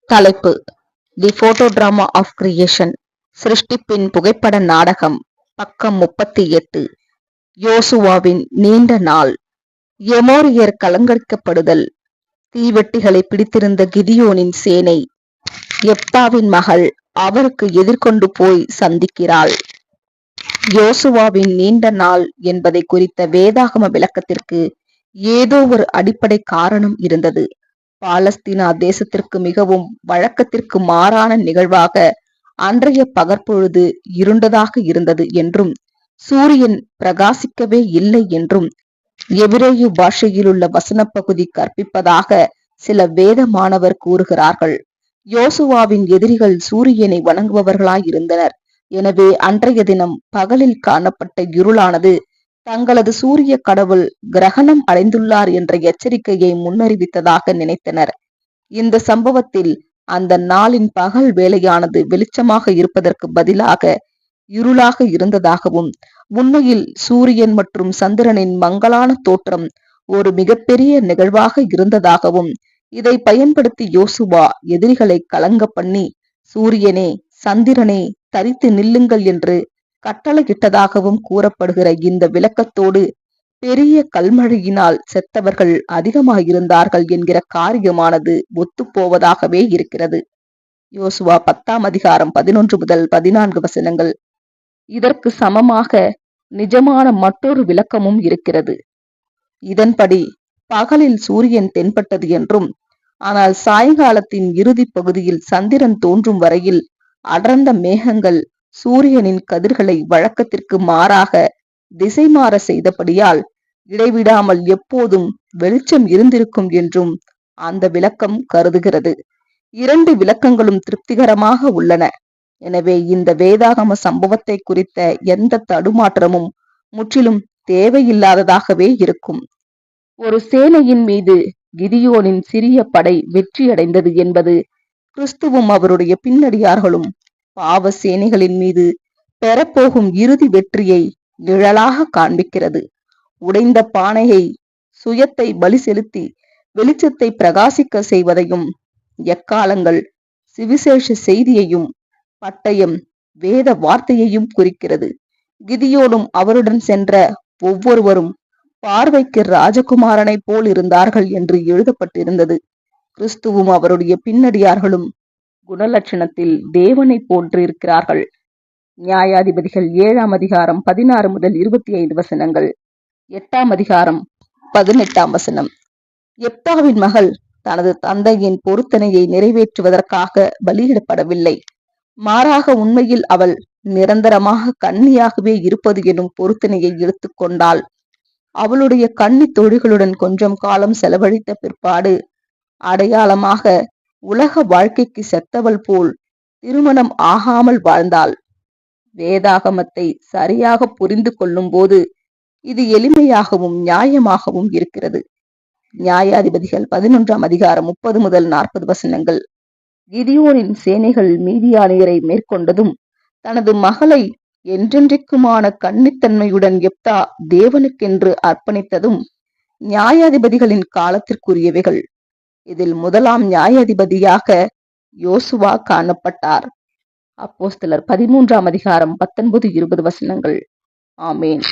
தலைப்பு: the photo drama of creation. சிருஷ்டிப்பின் புகைப்பட நாடகம். பக்கம் 38. யோசுவாவின் நீண்ட நாள். எமோரியர் கலங்கரிக்கப்படுதல். தீவெட்டிகளை பிடித்திருந்த கிதியோனின் சேனை யெப்தாவின் மகள் அவருக்கு எதிர்கொண்டு போய் சந்திக்கிறாள். யோசுவாவின் நீண்ட நாள் என்பதை குறித்த வேதாகம விளக்கத்திற்கு ஏதோ ஒரு அடிப்படை காரணம் இருந்தது. பாலஸ்தீனா தேசத்திற்கு மிகவும் வழக்கத்திற்கு மாறான நிகழ்வாக அன்றைய பகற்பொழுது இருண்டதாக இருந்தது என்றும் சூரியன் பிரகாசிக்கவே இல்லை என்றும் எபிரேயு பாஷையிலுள்ள வசனப் பகுதி கற்பிப்பதாக சில வேத மாணவர் கூறுகிறார்கள். யோசுவாவின் எதிரிகள் சூரியனை வணங்குபவர்களாயிருந்தனர். எனவே அன்றைய தினம் பகலில் காணப்பட்ட இருளானது தங்களது சூரிய கடவுள் கிரகணம் அடைந்துள்ளார் என்ற எச்சரிக்கையை முன்னறிவித்ததாக நினைத்தனர். இந்த சம்பவத்தில் அந்த நாளின் பகல் வேளையானது வெளிச்சமாக இருப்பதற்கு பதிலாக இருளாக இருந்ததாகவும், உண்மையில் சூரியன் மற்றும் சந்திரனின் மங்கலான தோற்றம் ஒரு மிகப்பெரிய நிகழ்வாக இருந்ததாகவும், இதை பயன்படுத்தி யோசுவா எதிரிகளை கலங்க பண்ணி, சூரியனே சந்திரனே தரித்து நில்லுங்கள் என்று கட்டளையிட்டதாகவும் கூறப்படுகிற இந்த விளக்கத்தோடு பெரிய கல்மழையினால் செத்தவர்கள் அதிகமாயிருந்தார்கள் என்கிற காரியமானது ஒத்துப்போவதாகவே இருக்கிறது. யோசுவா 10ஆம் அதிகாரம் 11 முதல் 14 வசனங்கள். இதற்கு சமமாக நிஜமான மற்றொரு விளக்கமும் இருக்கிறது. இதன்படி பகலில் சூரியன் தென்பட்டது என்றும், ஆனால் சாயங்காலத்தின் இறுதி பகுதியில் சந்திரன் தோன்றும் வரையில் அடர்ந்த மேகங்கள் சூரியனின் கதிர்களை வழக்கத்திற்கு மாறாக திசை மாற செய்தபடியால் இடைவிடாமல் எப்போதும் வெளிச்சம் இருந்திருக்கும் என்றும் அந்த விளக்கம் கருதுகிறது. இரண்டு விளக்கங்களும் திருப்திகரமாக உள்ளன. எனவே இந்த வேதாகம சம்பவத்தை குறித்த எந்த தடுமாற்றமும் முற்றிலும் தேவையில்லாததாகவே இருக்கும். ஒரு சேனையின் மீது கிதியோனின் சிறிய படை வெற்றியடைந்தது என்பது கிறிஸ்துவும் அவருடைய பின்னடியார்களும் பாவ சேனைகளின் மீது பெறப்போகும் இறுதி வெற்றியை நிழலாக காண்பிக்கிறது. உடைந்த பானையை சுயத்தை பலி செலுத்தி வெளிச்சத்தை பிரகாசிக்க செய்வதையும், எக்காலங்கள் சுவிசேஷ செய்தியையும், பட்டயம் வேத வார்த்தையையும் குறிக்கிறது. கிதியோனும் அவருடன் சென்ற ஒவ்வொருவரும் பார்வைக்கு ராஜகுமாரனை போல் இருந்தார்கள் என்று எழுதப்பட்டிருந்தது. கிறிஸ்துவும் அவருடைய பின்னடியார்களும் குணலட்சணத்தில் தேவனை போன்றிருக்கிறார்கள். நியாயாதிபதிகள் 7ஆம் அதிகாரம் 16 முதல் 25 வசனங்கள். 8ஆம் அதிகாரம் 18ஆம் வசனம். யெப்தாவின் மகள் தனது தந்தையின் பொருத்தனையை நிறைவேற்றுவதற்காக பலியிடப்படவில்லை. மாறாக உண்மையில் அவள் நிரந்தரமாக கன்னியாகவே இருப்பது எனும் பொருத்தனையை எடுத்துக்கொண்டாள். அவளுடைய கன்னி தோழிகளுடன் கொஞ்சம் காலம் செலவழித்த பிற்பாடு அடையாளமாக உலக வாழ்க்கைக்கு செத்தவள் போல் திருமணம் ஆகாமல் வாழ்ந்தாள். வேதாகமத்தை சரியாக புரிந்து கொள்ளும் போது இது எளிமையாகவும் நியாயமாகவும் இருக்கிறது. நியாயாதிபதிகள் 11ஆம் அதிகாரம் 30 முதல் 40 வசனங்கள். கிதியோனின் சேனைகள் மீதியானியரை மேற்கொண்டதும், தனது மகளை என்றென்றைக்குமான கன்னித்தன்மையுடன் யெப்தா தேவனுக்கென்று அர்ப்பணித்ததும் நியாயாதிபதிகளின் காலத்திற்குரியவைகள். இதில் முதலாம் நியாயாதிபதியாக யோசுவா காணப்பட்டார். அப்போஸ்தலர் 13ஆம் அதிகாரம் 19-20 வசனங்கள். ஆமேன்.